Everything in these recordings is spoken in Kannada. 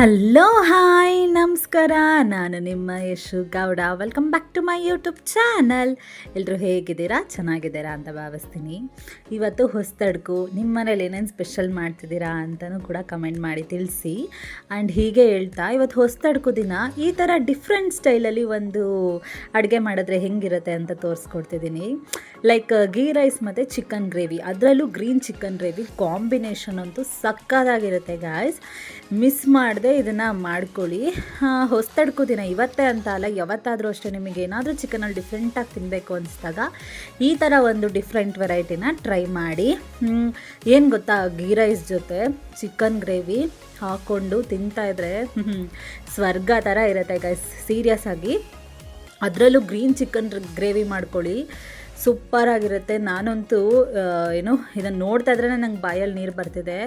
ಹಲೋ ಹಾಯ್ ನಮಸ್ಕಾರ. ನಾನು ನಿಮ್ಮ Yashu Gowda. Welcome back to my YouTube channel. ಎಲ್ಲರೂ ಹೇಗಿದ್ದೀರಾ? ಚೆನ್ನಾಗಿದ್ದೀರಾ ಅಂತ ಭಾವಿಸ್ತೀನಿ. ಇವತ್ತು ಹೊಸತಡ್ಕು ನಿಮ್ಮ ಮನೇಲಿ ಏನೇನು ಸ್ಪೆಷಲ್ ಮಾಡ್ತಿದ್ದೀರಾ ಅಂತಲೂ ಕೂಡ ಕಮೆಂಟ್ ಮಾಡಿ ತಿಳಿಸಿ. ಆ್ಯಂಡ್ ಹೀಗೆ ಹೇಳ್ತಾ ಇವತ್ತು ಹೊಸತಡ್ಕು ದಿನ ಈ ಥರ ಡಿಫ್ರೆಂಟ್ ಸ್ಟೈಲಲ್ಲಿ ಒಂದು ಅಡುಗೆ ಮಾಡಿದ್ರೆ ಹೆಂಗಿರುತ್ತೆ ಅಂತ ತೋರಿಸ್ಕೊಡ್ತಿದ್ದೀನಿ. ಲೈಕ್ ಗೀ ರೈಸ್ ಮತ್ತು ಚಿಕನ್ ಗ್ರೇವಿ, ಅದರಲ್ಲೂ ಗ್ರೀನ್ ಚಿಕನ್ ಗ್ರೇವಿ ಕಾಂಬಿನೇಷನ್ ಅಂತೂ ಸಕ್ಕತ್ತಾಗಿರುತ್ತೆ ಗಾಯ್ಸ್. ಮಿಸ್ ಮಾಡದೆ ಇದನ್ನು ಮಾಡ್ಕೊಳ್ಳಿ. ಹೊಸತಡ್ಕು ದಿನ ಇವತ್ತೇ ಅಂತ ಅಲ್ಲ, ಯಾವತ್ತಾದರೂ ಅಷ್ಟೇ ನಿಮಗೆ ಏನಾದರೂ ಚಿಕನಲ್ಲಿ ಡಿಫ್ರೆಂಟಾಗಿ ತಿನ್ನಬೇಕು ಅನಿಸಿದಾಗ ಈ ಥರ ಒಂದು ಡಿಫ್ರೆಂಟ್ ವೆರೈಟಿನ ಟ್ರೈ ಮಾಡಿ. ಏನು ಗೊತ್ತಾ, ಗೀ ರೈಸ್ ಜೊತೆ ಚಿಕನ್ ಗ್ರೇವಿ ಹಾಕ್ಕೊಂಡು ತಿಂತಾಯಿದ್ರೆ ಸ್ವರ್ಗ ಥರ ಇರುತ್ತೆ ಗೈಸ್, ಸೀರಿಯಸ್ ಆಗಿ. ಅದರಲ್ಲೂ ಗ್ರೀನ್ ಚಿಕನ್ ಗ್ರೇವಿ ಮಾಡ್ಕೊಳ್ಳಿ, ಸೂಪರಾಗಿರುತ್ತೆ. ನಾನಂತೂ ಇದನ್ನು ನೋಡ್ತಾ ಇದ್ರೇ ನಂಗೆ ಬಾಯಲ್ಲಿ ನೀರು ಬರ್ತಿದೆ.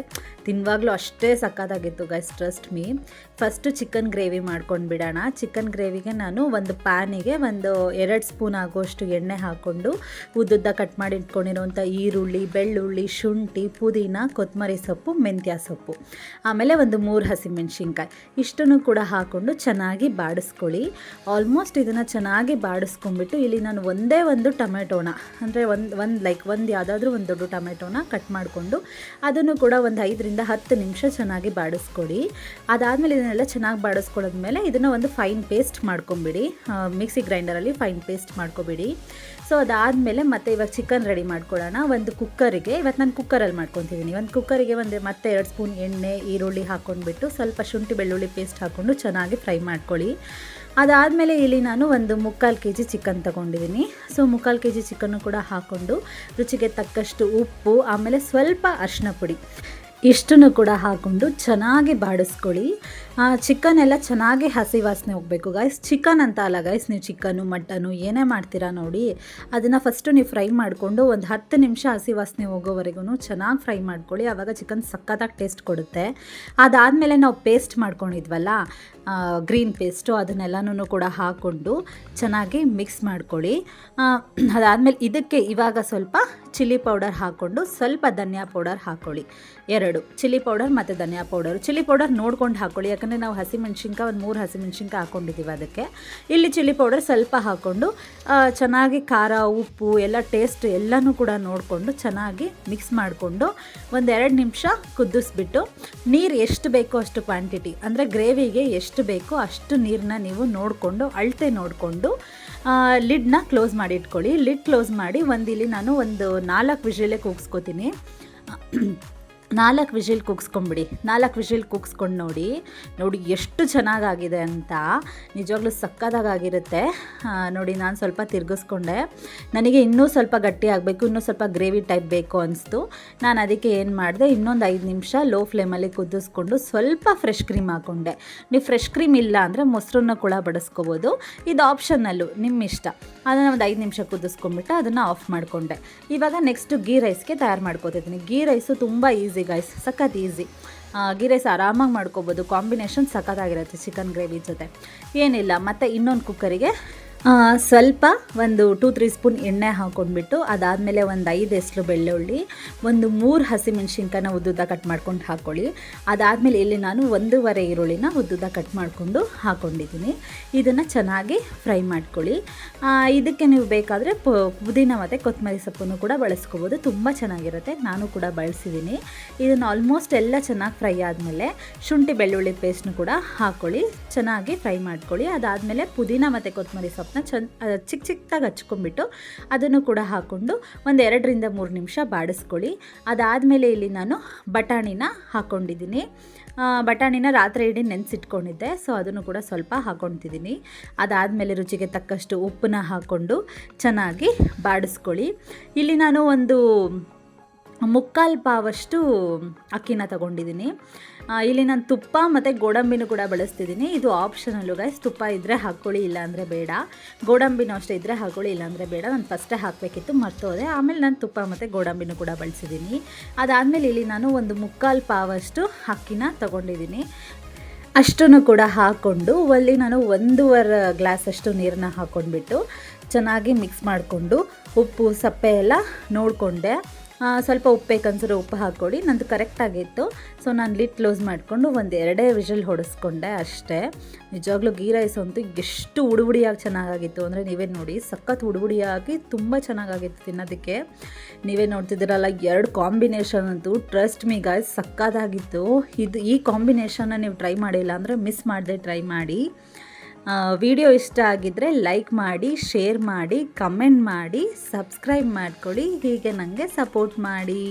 ತಿನ್ನುವಾಗಲೂ ಅಷ್ಟೇ ಸಕ್ಕತ್ತಾಗಿತ್ತು guys, trust me. First chicken gravy ಮಾಡ್ಕೊಂಡು ಬಿಡೋಣ. ಚಿಕನ್ ಗ್ರೇವಿಗೆ ನಾನು ಒಂದು ಪ್ಯಾನಿಗೆ ಒಂದು 2 ಸ್ಪೂನ್ ಆಗುವಷ್ಟು ಎಣ್ಣೆ ಹಾಕ್ಕೊಂಡು ಉದ್ದುದ್ದ ಕಟ್ ಮಾಡಿ ಇಟ್ಕೊಂಡಿರೋಂಥ ಈರುಳ್ಳಿ, ಬೆಳ್ಳುಳ್ಳಿ, ಶುಂಠಿ, ಪುದೀನ, ಕೊತ್ತಂಬರಿ ಸೊಪ್ಪು, ಮೆಂತ್ಯ ಸೊಪ್ಪು, ಆಮೇಲೆ ಒಂದು 3 ಹಸಿಮೆಣ್ಸಿನ್ಕಾಯಿ ಇಷ್ಟನ್ನು ಕೂಡ ಹಾಕ್ಕೊಂಡು ಚೆನ್ನಾಗಿ ಬಾಡಿಸ್ಕೊಳ್ಳಿ. ಆಲ್ಮೋಸ್ಟ್ ಇದನ್ನು ಚೆನ್ನಾಗಿ ಬಾಡಿಸ್ಕೊಂಡ್ಬಿಟ್ಟು ಇಲ್ಲಿ ನಾನು ಒಂದೇ ಒಂದು ಟೊಮೆಟೋನ, ಅಂದರೆ ಒಂದು ಯಾವುದಾದ್ರೂ ಒಂದು ದೊಡ್ಡ ಟೊಮೆಟೋನ ಕಟ್ ಮಾಡಿಕೊಂಡು ಅದನ್ನು ಕೂಡ ಒಂದು 5-10 ನಿಮಿಷ ಚೆನ್ನಾಗಿ ಬಾಡಿಸ್ಕೊಡಿ. ಅದಾದಮೇಲೆ ಇದನ್ನೆಲ್ಲ ಚೆನ್ನಾಗಿ ಬಾಡಿಸ್ಕೊಳ್ಳೋದ್ಮೇಲೆ ಇದನ್ನು ಒಂದು ಫೈನ್ ಪೇಸ್ಟ್ ಮಾಡ್ಕೊಂಬಿಡಿ, ಮಿಕ್ಸಿ ಗ್ರೈಂಡರಲ್ಲಿ ಫೈನ್ ಪೇಸ್ಟ್ ಮಾಡ್ಕೊಬಿಡಿ. ಸೊ ಅದಾದಮೇಲೆ ಮತ್ತೆ ಇವಾಗ ಚಿಕನ್ ರೆಡಿ ಮಾಡ್ಕೊಳ್ಳೋಣ. ಒಂದು ಕುಕ್ಕರಿಗೆ, ಇವತ್ತು ನಾನು ಕುಕ್ಕರಲ್ಲಿ ಮಾಡ್ಕೊತಿದ್ದೀನಿ. ಒಂದು ಕುಕ್ಕರಿಗೆ ಮತ್ತೆ 2 ಸ್ಪೂನ್ ಎಣ್ಣೆ, ಈರುಳ್ಳಿ ಹಾಕ್ಕೊಂಡ್ಬಿಟ್ಟು ಸ್ವಲ್ಪ ಶುಂಠಿ ಬೆಳ್ಳುಳ್ಳಿ ಪೇಸ್ಟ್ ಹಾಕ್ಕೊಂಡು ಚೆನ್ನಾಗಿ ಫ್ರೈ ಮಾಡ್ಕೊಳ್ಳಿ. ಅದಾದಮೇಲೆ ಇಲ್ಲಿ ನಾನು ಒಂದು 3/4 kg ಚಿಕನ್ ತೊಗೊಂಡಿದ್ದೀನಿ. ಸೊ 3/4 kg ಚಿಕನ್ನು ಕೂಡ ಹಾಕ್ಕೊಂಡು ರುಚಿಗೆ ತಕ್ಕಷ್ಟು ಉಪ್ಪು, ಆಮೇಲೆ ಸ್ವಲ್ಪ ಅರಿಶಿನ ಪುಡಿ ಇಷ್ಟನ್ನು ಕೂಡ ಹಾಕ್ಕೊಂಡು ಚೆನ್ನಾಗಿ ಬಾಡಿಸ್ಕೊಳ್ಳಿ. ಚಿಕನ್ ಎಲ್ಲ ಚೆನ್ನಾಗಿ ಹಸಿ ವಾಸನೆ ಹೋಗಬೇಕು ಗಾಯ್ಸ್. ಚಿಕನ್ ಅಂತ ಅಲ್ಲ ಗಾಯ್ಸ್, ನೀವು ಚಿಕನ್ನು ಮಟನ್ನು ಏನೇ ಮಾಡ್ತೀರಾ ನೋಡಿ, ಅದನ್ನು ಫಸ್ಟು ನೀವು ಫ್ರೈ ಮಾಡಿಕೊಂಡು ಒಂದು 10 ನಿಮಿಷ ಹಸಿ ವಾಸನೆ ಹೋಗೋವರೆಗೂ ಚೆನ್ನಾಗಿ ಫ್ರೈ ಮಾಡ್ಕೊಳ್ಳಿ. ಆವಾಗ ಚಿಕನ್ ಸಕ್ಕತ್ತಾಗಿ ಟೇಸ್ಟ್ ಕೊಡುತ್ತೆ. ಅದಾದಮೇಲೆ ನಾವು ಪೇಸ್ಟ್ ಮಾಡ್ಕೊಂಡಿದ್ವಲ್ಲ, ಗ್ರೀನ್ ಪೇಸ್ಟು, ಅದನ್ನೆಲ್ಲನೂ ಕೂಡ ಹಾಕ್ಕೊಂಡು ಚೆನ್ನಾಗಿ ಮಿಕ್ಸ್ ಮಾಡ್ಕೊಳ್ಳಿ. ಅದಾದಮೇಲೆ ಇದಕ್ಕೆ ಇವಾಗ ಸ್ವಲ್ಪ ಚಿಲ್ಲಿ ಪೌಡರ್ ಹಾಕ್ಕೊಂಡು ಸ್ವಲ್ಪ ಧನಿಯಾ ಪೌಡರ್ ಹಾಕ್ಕೊಳ್ಳಿ. 2 ಚಿಲ್ಲಿ ಪೌಡರ್ ಮತ್ತು ಧನಿಯಾ ಪೌಡರು. ಚಿಲ್ಲಿ ಪೌಡರ್ ನೋಡ್ಕೊಂಡು ಹಾಕ್ಕೊಳ್ಳಿ, ಯಾಕಂದರೆ ನಾವು ಹಸಿಮೆಣ್ಸಿನ್ಕಾಯಿ ಒಂದು 3 ಹಸಿಮೆಣ್ಸಿನ್ಕಾಯಿ ಹಾಕ್ಕೊಂಡಿದ್ದೀವಿ. ಅದಕ್ಕೆ ಇಲ್ಲಿ ಚಿಲ್ಲಿ ಪೌಡರ್ ಸ್ವಲ್ಪ ಹಾಕ್ಕೊಂಡು ಚೆನ್ನಾಗಿ ಖಾರ, ಉಪ್ಪು ಎಲ್ಲ ಟೇಸ್ಟ್ ಎಲ್ಲನೂ ಕೂಡ ನೋಡಿಕೊಂಡು ಚೆನ್ನಾಗಿ ಮಿಕ್ಸ್ ಮಾಡಿಕೊಂಡು ಒಂದು 2 ನಿಮಿಷ ಕುದಿಸ್ಬಿಟ್ಟು ನೀರು ಎಷ್ಟು ಬೇಕೋ ಅಷ್ಟು ಕ್ವಾಂಟಿಟಿ, ಅಂದರೆ ಗ್ರೇವಿಗೆ ಎಷ್ಟು ಬೇಕೋ ಅಷ್ಟು ನೀರನ್ನ ನೀವು ನೋಡಿಕೊಂಡು ಅಳತೆ ನೋಡಿಕೊಂಡು ಲಿಡ್ನ ಕ್ಲೋಸ್ ಮಾಡಿ ಇಟ್ಕೊಳ್ಳಿ. ಲಿಡ್ ಕ್ಲೋಸ್ ಮಾಡಿ ಇಲ್ಲಿ ನಾನು ಒಂದು 4 ವಿಷಿಲೇ ಕೂಗಿಸ್ಕೊತೀನಿ. 4 ವಿಷಿಲ್ ಕೂಗಿಸ್ಕೊಂಬಿಡಿ. 4 ವಿಷಿಲ್ ಕೂಗಿಸ್ಕೊಂಡು ನೋಡಿ ಎಷ್ಟು ಚೆನ್ನಾಗಾಗಿದೆ ಅಂತ. ನಿಜವಾಗ್ಲೂ ಸಕ್ಕತ್ತಾಗಿರುತ್ತೆ ನೋಡಿ. ನಾನು ಸ್ವಲ್ಪ ತಿರ್ಗಿಸ್ಕೊಂಡೆ, ನನಗೆ ಇನ್ನೂ ಸ್ವಲ್ಪ ಗಟ್ಟಿ ಆಗಬೇಕು, ಇನ್ನೂ ಸ್ವಲ್ಪ ಗ್ರೇವಿ ಟೈಪ್ ಬೇಕು ಅನಿಸ್ತು. ನಾನು ಅದಕ್ಕೆ ಏನು ಮಾಡಿದೆ, ಇನ್ನೊಂದು 5 ನಿಮಿಷ ಲೋ ಫ್ಲೇಮಲ್ಲಿ ಕುದಿಸ್ಕೊಂಡು ಸ್ವಲ್ಪ ಫ್ರೆಶ್ ಕ್ರೀಮ್ ಹಾಕ್ಕೊಂಡೆ. ನೀವು ಫ್ರೆಶ್ ಕ್ರೀಮ್ ಇಲ್ಲ ಅಂದರೆ ಮೊಸರನ್ನ ಕೂಡ ಬಡಿಸ್ಕೋಬೋದು, ಇದು ಆಪ್ಷನಲ್ಲು, ನಿಮ್ಮ ಇಷ್ಟ. ಅದನ್ನು ಒಂದು 5 ನಿಮಿಷ ಕುದಿಸ್ಕೊಂಡ್ಬಿಟ್ಟು ಅದನ್ನು ಆಫ್ ಮಾಡಿಕೊಂಡೆ. ಇವಾಗ ನೆಕ್ಸ್ಟು ಗೀ ರೈಸ್ಗೆ ತಯಾರು ಮಾಡ್ಕೋತಿದ್ದೀನಿ. ಗೀ ರೈಸು ತುಂಬ ಈಸಿ ಗೈಸ್, ಸಖತ್ ಈಸಿ. ಗೀ ರೈಸ್ ಆರಾಮಾಗಿ ಮಾಡ್ಕೋಬೋದು, ಕಾಂಬಿನೇಷನ್ ಸಖತ್ತಾಗಿರುತ್ತೆ ಚಿಕನ್ ಗ್ರೇವಿ ಜೊತೆ. ಏನಿಲ್ಲ, ಮತ್ತು ಇನ್ನೊಂದು ಕುಕ್ಕರಿಗೆ ಸ್ವಲ್ಪ ಒಂದು 2-3 ಸ್ಪೂನ್ ಎಣ್ಣೆ ಹಾಕ್ಕೊಂಡ್ಬಿಟ್ಟು ಅದಾದಮೇಲೆ ಒಂದು 5 ಎಸಳು ಬೆಳ್ಳುಳ್ಳಿ, ಒಂದು 3 ಹಸಿಮೆಣ್ಸಿನ್ಕಾಯಿನ ಉದ್ದುದ್ದ ಕಟ್ ಮಾಡ್ಕೊಂಡು ಹಾಕ್ಕೊಳ್ಳಿ. ಅದಾದಮೇಲೆ ಇಲ್ಲಿ ನಾನು 1.5 ಈರುಳ್ಳಿನ ಉದ್ದುದ್ದ ಕಟ್ ಮಾಡಿಕೊಂಡು ಹಾಕ್ಕೊಂಡಿದ್ದೀನಿ. ಇದನ್ನು ಚೆನ್ನಾಗಿ ಫ್ರೈ ಮಾಡ್ಕೊಳ್ಳಿ. ಇದಕ್ಕೆ ನೀವು ಬೇಕಾದರೆ ಪುದೀನ ಮತ್ತು ಕೊತ್ತಂಬರಿ ಸೊಪ್ಪನ್ನು ಕೂಡ ಬಳಸ್ಕೋಬೋದು, ತುಂಬ ಚೆನ್ನಾಗಿರುತ್ತೆ. ನಾನು ಕೂಡ ಬಳಸಿದ್ದೀನಿ. ಇದನ್ನು ಆಲ್ಮೋಸ್ಟ್ ಎಲ್ಲ ಚೆನ್ನಾಗಿ ಫ್ರೈ ಆದಮೇಲೆ ಶುಂಠಿ ಬೆಳ್ಳುಳ್ಳಿ ಪೇಸ್ಟ್ನು ಕೂಡ ಹಾಕ್ಕೊಳ್ಳಿ, ಚೆನ್ನಾಗಿ ಫ್ರೈ ಮಾಡ್ಕೊಳ್ಳಿ. ಅದಾದಮೇಲೆ ಪುದೀನ ಮತ್ತು ಕೊತ್ತಂಬರಿ ಸೊಪ್ಪು ಚಿಕ್ಕದಾಗಿ ಹಚ್ಕೊಂಡ್ಬಿಟ್ಟು ಅದನ್ನು ಕೂಡ ಹಾಕ್ಕೊಂಡು ಒಂದು 2-3 ನಿಮಿಷ ಬಾಡಿಸ್ಕೊಳ್ಳಿ. ಅದಾದಮೇಲೆ ಇಲ್ಲಿ ನಾನು ಬಟಾಣಿನ ಹಾಕ್ಕೊಂಡಿದ್ದೀನಿ. ಬಟಾಣಿನ ರಾತ್ರಿ ಇಡೀ ನೆನೆಸಿಟ್ಕೊಂಡಿದ್ದೆ, ಸೊ ಅದನ್ನು ಕೂಡ ಸ್ವಲ್ಪ ಹಾಕ್ಕೊತಿದ್ದೀನಿ. ಅದಾದಮೇಲೆ ರುಚಿಗೆ ತಕ್ಕಷ್ಟು ಉಪ್ಪನ್ನ ಹಾಕ್ಕೊಂಡು ಚೆನ್ನಾಗಿ ಬಾಡಿಸ್ಕೊಳ್ಳಿ. ಇಲ್ಲಿ ನಾನು ಒಂದು 3/4 ಪಾವಷ್ಟು ಅಕ್ಕಿನ ತಗೊಂಡಿದ್ದೀನಿ. ಇಲ್ಲಿ ನಾನು ತುಪ್ಪ ಮತ್ತು ಗೋಡಂಬಿನೂ ಕೂಡ ಬಳಸ್ತಿದ್ದೀನಿ. ಇದು ಆಪ್ಷನಲ್ಲು ಗೈಸ್, ತುಪ್ಪ ಇದ್ದರೆ ಹಾಕ್ಕೊಳ್ಳಿ, ಇಲ್ಲಾಂದರೆ ಬೇಡ. ಗೋಡಂಬಿನೂ ಅಷ್ಟೇ ಇದ್ದರೆ ಹಾಕ್ಕೊಳ್ಳಿ, ಇಲ್ಲಾಂದರೆ ಬೇಡ. ನಾನು ಫಸ್ಟೇ ಹಾಕಬೇಕಿತ್ತು, ಮರ್ತೋದೆ. ಆಮೇಲೆ ನಾನು ತುಪ್ಪ ಮತ್ತು ಗೋಡಂಬಿನೂ ಕೂಡ ಬಳಸಿದ್ದೀನಿ. ಅದಾದಮೇಲೆ ಇಲ್ಲಿ ನಾನು ಒಂದು 3/4 ಪಾವಷ್ಟು ಅಕ್ಕಿನ ತೊಗೊಂಡಿದ್ದೀನಿ. ಅಷ್ಟನ್ನು ಕೂಡ ಹಾಕ್ಕೊಂಡು ಅಲ್ಲಿ ನಾನು 1.5 ಗ್ಲಾಸಷ್ಟು ನೀರನ್ನ ಹಾಕ್ಕೊಂಡ್ಬಿಟ್ಟು ಚೆನ್ನಾಗಿ ಮಿಕ್ಸ್ ಮಾಡಿಕೊಂಡು ಉಪ್ಪು ಸಪ್ಪೆ ಎಲ್ಲ ನೋಡಿಕೊಂಡೆ. ಸ್ವಲ್ಪ ಉಪ್ಪು ಬೇಕನ್ಸಿದ್ರೆ ಉಪ್ಪು ಹಾಕ್ಕೊಡಿ. ನಂದು ಕರೆಕ್ಟಾಗಿತ್ತು. ಸೊ ನಾನು ಲಿಡ್ ಕ್ಲೋಸ್ ಮಾಡಿಕೊಂಡು ಒಂದು 2 ವಿಷಲ್ ಹೊಡೆಸ್ಕೊಂಡೆ ಅಷ್ಟೇ. ನಿಜವಾಗ್ಲೂ ಗೀ ರೈಸ್ ಅಂತೂ ಎಷ್ಟು ಉಡುಬುಡಿಯಾಗಿ ಚೆನ್ನಾಗಾಗಿತ್ತು ಅಂದರೆ ನೀವೇ ನೋಡಿ, ಸಖತ್ ಉಡುಬುಡಿಯಾಗಿ ತುಂಬ ಚೆನ್ನಾಗಾಗಿತ್ತು ತಿನ್ನೋದಕ್ಕೆ. ನೀವೇ ನೋಡ್ತಿದ್ದೀರಲ್ಲ, 2 ಕಾಂಬಿನೇಷನ್ ಅಂತೂ ಟ್ರಸ್ಟ್ ಮೀ ಗಾಯ್ಸ್ ಸಖತ್ತಾಗಿತ್ತು. ಈ ಕಾಂಬಿನೇಷನ್ನ ನೀವು ಟ್ರೈ ಮಾಡಿಲ್ಲ ಅಂದರೆ ಮಿಸ್ ಮಾಡದೆ ಟ್ರೈ ಮಾಡಿ. ವಿಡಿಯೋ ಇಷ್ಟ ಆಗಿದ್ದರೆ ಲೈಕ್ ಮಾಡಿ, ಶೇರ್ ಮಾಡಿ, ಕಮೆಂಟ್ ಮಾಡಿ, ಸಬ್ಸ್ಕ್ರೈಬ್ ಮಾಡ್ಕೊಳ್ಳಿ. ಹೀಗೆ ನನಗೆ ಸಪೋರ್ಟ್ ಮಾಡಿ.